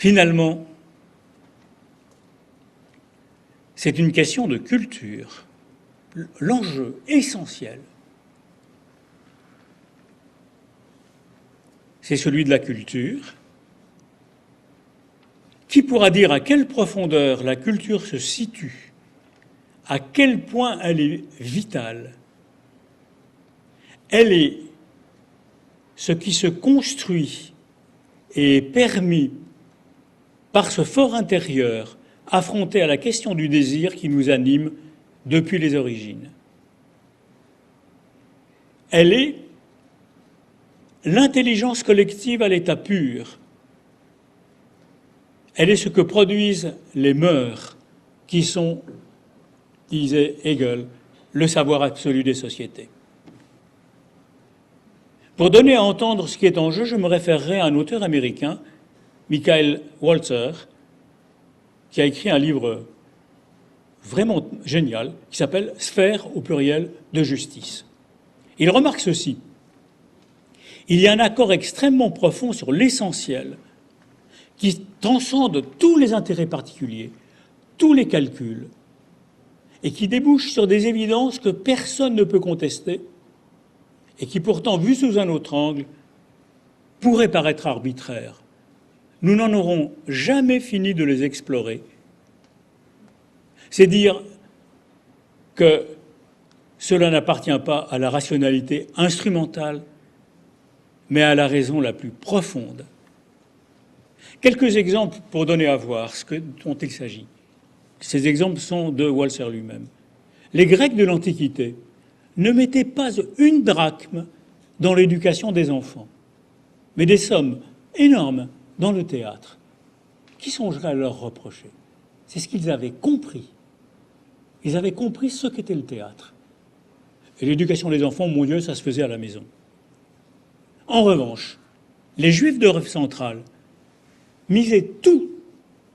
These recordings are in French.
Finalement, c'est une question de culture. L'enjeu essentiel, c'est celui de la culture. Qui pourra dire à quelle profondeur la culture se situe, à quel point elle est vitale? Elle est ce qui se construit et est permis par ce fort intérieur affronté à la question du désir qui nous anime depuis les origines. Elle est l'intelligence collective à l'état pur. Elle est ce que produisent les mœurs qui sont, disait Hegel, le savoir absolu des sociétés. Pour donner à entendre ce qui est en jeu, je me référerai à un auteur américain, Michael Walzer, qui a écrit un livre vraiment génial qui s'appelle « Sphère au pluriel de justice ». Il remarque ceci. Il y a un accord extrêmement profond sur l'essentiel qui transcende tous les intérêts particuliers, tous les calculs, et qui débouche sur des évidences que personne ne peut contester et qui pourtant, vues sous un autre angle, pourraient paraître arbitraires. Nous n'en aurons jamais fini de les explorer. C'est dire que cela n'appartient pas à la rationalité instrumentale, mais à la raison la plus profonde. Quelques exemples pour donner à voir dont il s'agit. Ces exemples sont de Walzer lui-même. Les Grecs de l'Antiquité ne mettaient pas une drachme dans l'éducation des enfants, mais des sommes énormes dans le théâtre. Qui songerait à leur reprocher? C'est ce qu'ils avaient compris. Ils avaient compris ce qu'était le théâtre. Et l'éducation des enfants, mon Dieu, ça se faisait à la maison. En revanche, les Juifs d'Europe centrale misaient tout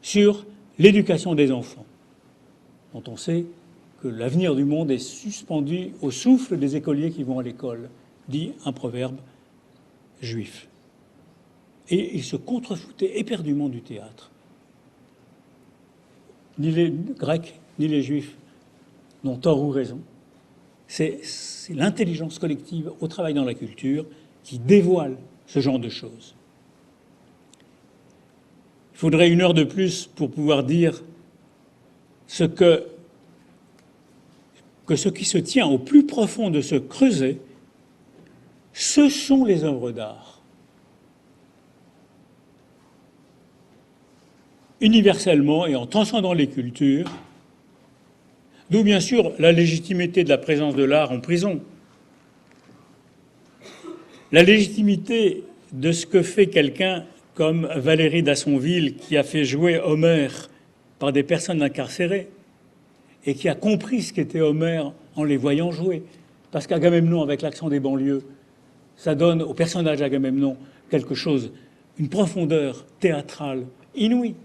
sur l'éducation des enfants, dont on sait que l'avenir du monde est suspendu au souffle des écoliers qui vont à l'école, dit un proverbe juif. Et ils se contrefoutaient éperdument du théâtre. Ni les Grecs, ni les Juifs n'ont tort ou raison. C'est l'intelligence collective au travail dans la culture qui dévoile ce genre de choses. Il faudrait une heure de plus pour pouvoir dire que ce qui se tient au plus profond de ce creuset, ce sont les œuvres d'art. Universellement et en transcendant les cultures, d'où bien sûr la légitimité de la présence de l'art en prison, la légitimité de ce que fait quelqu'un comme Valérie Dassonville, qui a fait jouer Homère par des personnes incarcérées et qui a compris ce qu'était Homère en les voyant jouer. Parce qu'Agamemnon, avec l'accent des banlieues, ça donne au personnage d'Agamemnon quelque chose, une profondeur théâtrale inouïe.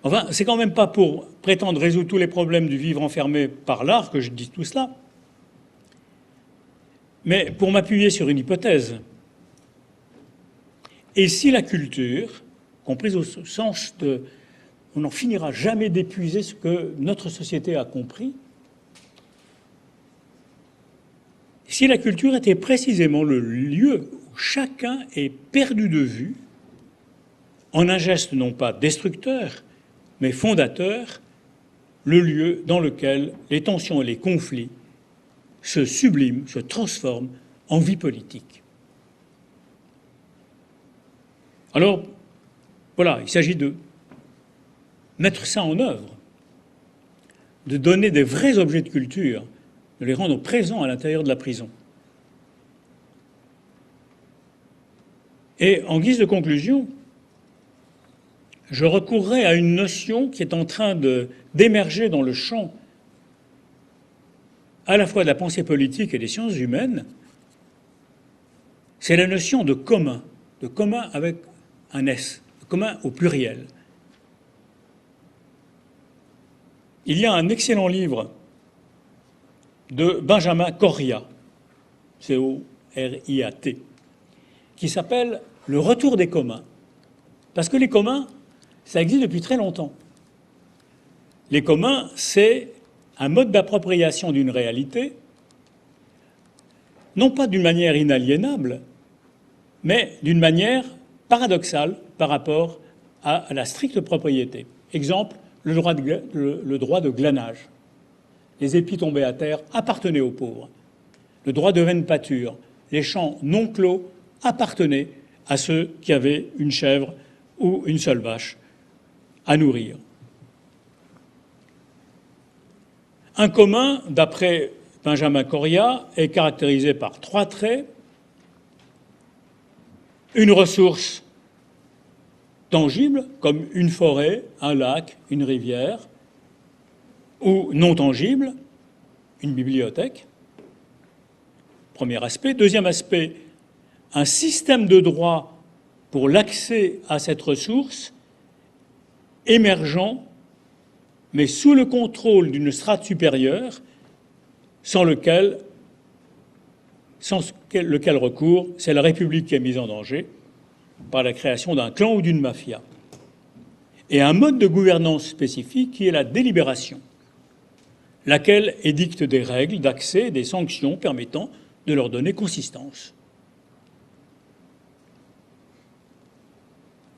Enfin, c'est quand même pas pour prétendre résoudre tous les problèmes du vivre enfermé par l'art que je dis tout cela, mais pour m'appuyer sur une hypothèse. Et si la culture, comprise au sens de on n'en finira jamais d'épuiser ce que notre société a compris, si la culture était précisément le lieu où chacun est perdu de vue, en un geste non pas destructeur, mais fondateur, le lieu dans lequel les tensions et les conflits se subliment, se transforment en vie politique. Alors, voilà, il s'agit de mettre ça en œuvre, de donner des vrais objets de culture, de les rendre présents à l'intérieur de la prison. Et en guise de conclusion, je recourrai à une notion qui est en train d'émerger dans le champ à la fois de la pensée politique et des sciences humaines, c'est la notion de commun avec un S, de commun au pluriel. Il y a un excellent livre de Benjamin Corriat, C-O-R-I-A-T, qui s'appelle le retour des communs. Parce que les communs, ça existe depuis très longtemps. Les communs, c'est un mode d'appropriation d'une réalité, non pas d'une manière inaliénable, mais d'une manière paradoxale par rapport à la stricte propriété. Exemple, le droit de glanage. Les épis tombés à terre appartenaient aux pauvres. Le droit de vaine pâture, les champs non clos appartenaient à ceux qui avaient une chèvre ou une seule vache à nourrir. Un commun, d'après Benjamin Correa, est caractérisé par 3 traits. Une ressource tangible, comme une forêt, un lac, une rivière, ou non tangible, une bibliothèque. Premier aspect. Deuxième aspect, un système de droit pour l'accès à cette ressource émergent, mais sous le contrôle d'une strate supérieure, sans lequel recours, c'est la République qui est mise en danger par la création d'un clan ou d'une mafia. Et un mode de gouvernance spécifique qui est la délibération, laquelle édicte des règles d'accès et des sanctions permettant de leur donner consistance.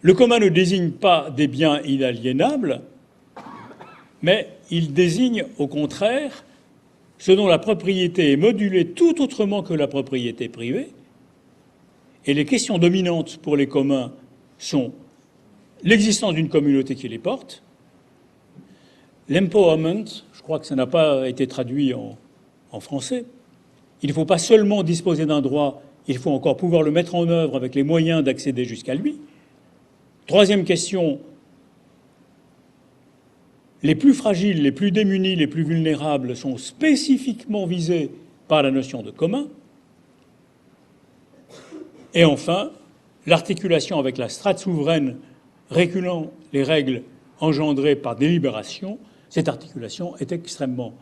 Le commun ne désigne pas des biens inaliénables, mais il désigne au contraire ce dont la propriété est modulée tout autrement que la propriété privée. Et les questions dominantes pour les communs sont l'existence d'une communauté qui les porte, l'empowerment, je crois que ça n'a pas été traduit en français. Il ne faut pas seulement disposer d'un droit, il faut encore pouvoir le mettre en œuvre avec les moyens d'accéder jusqu'à lui. Troisième question, les plus fragiles, les plus démunis, les plus vulnérables sont spécifiquement visés par la notion de commun. Et enfin, l'articulation avec la strate souveraine régulant les règles engendrées par délibération, cette articulation est extrêmement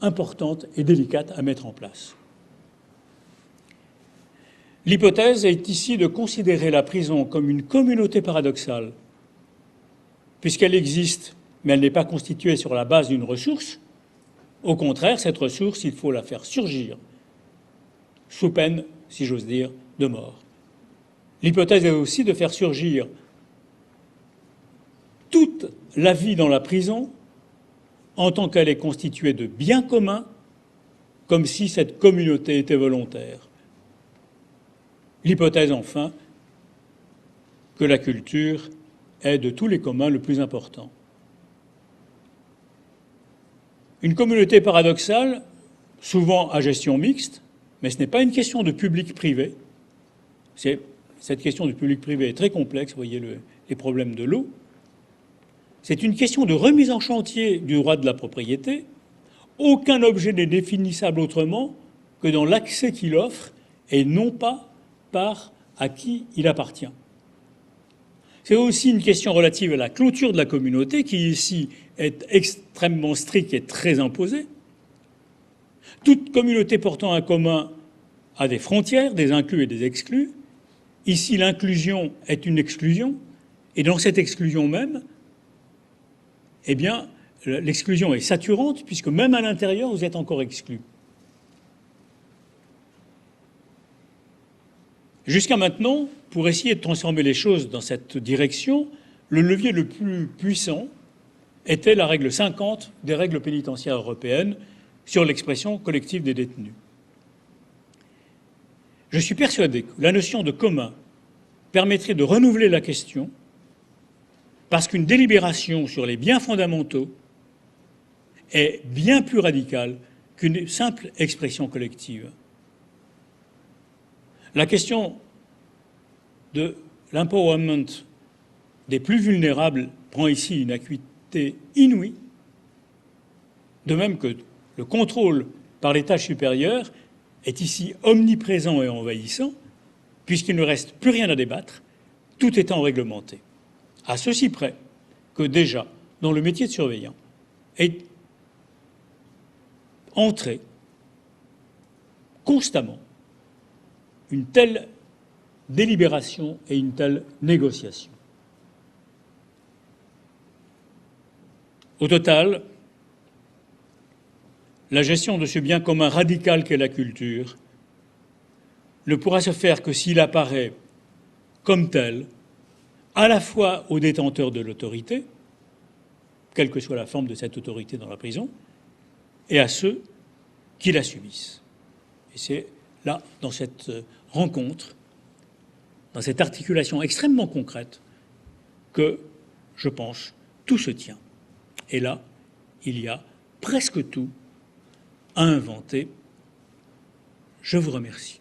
importante et délicate à mettre en place. L'hypothèse est ici de considérer la prison comme une communauté paradoxale, puisqu'elle existe, mais elle n'est pas constituée sur la base d'une ressource. Au contraire, cette ressource, il faut la faire surgir, sous peine, si j'ose dire, de mort. L'hypothèse est aussi de faire surgir toute la vie dans la prison en tant qu'elle est constituée de biens communs, comme si cette communauté était volontaire. L'hypothèse, enfin, que la culture est de tous les communs le plus important. Une communauté paradoxale, souvent à gestion mixte, mais ce n'est pas une question de public-privé. Cette question du public-privé est très complexe, vous voyez les problèmes de l'eau. C'est une question de remise en chantier du droit de la propriété. Aucun objet n'est définissable autrement que dans l'accès qu'il offre et non pas par à qui il appartient. C'est aussi une question relative à la clôture de la communauté qui ici est extrêmement stricte et très imposée. Toute communauté portant un commun a des frontières, des inclus et des exclus. Ici, l'inclusion est une exclusion, et dans cette exclusion même, eh bien, l'exclusion est saturante, puisque même à l'intérieur, vous êtes encore exclu. Jusqu'à maintenant, pour essayer de transformer les choses dans cette direction, le levier le plus puissant était la règle 50 des règles pénitentiaires européennes sur l'expression collective des détenus. Je suis persuadé que la notion de commun permettrait de renouveler la question parce qu'une délibération sur les biens fondamentaux est bien plus radicale qu'une simple expression collective. La question de l'empowerment des plus vulnérables prend ici une acuité inouïe, de même que le contrôle par l'étage supérieur est ici omniprésent et envahissant, puisqu'il ne reste plus rien à débattre, tout étant réglementé. À ceci près que déjà, dans le métier de surveillant, est entrée constamment une telle délibération et une telle négociation. Au total, la gestion de ce bien commun radical qu'est la culture ne pourra se faire que s'il apparaît comme tel, à la fois aux détenteurs de l'autorité, quelle que soit la forme de cette autorité dans la prison, et à ceux qui la subissent. Et c'est là, dans cette rencontre, dans cette articulation extrêmement concrète, que, je pense, tout se tient. Et là, il y a presque tout à inventer. Je vous remercie.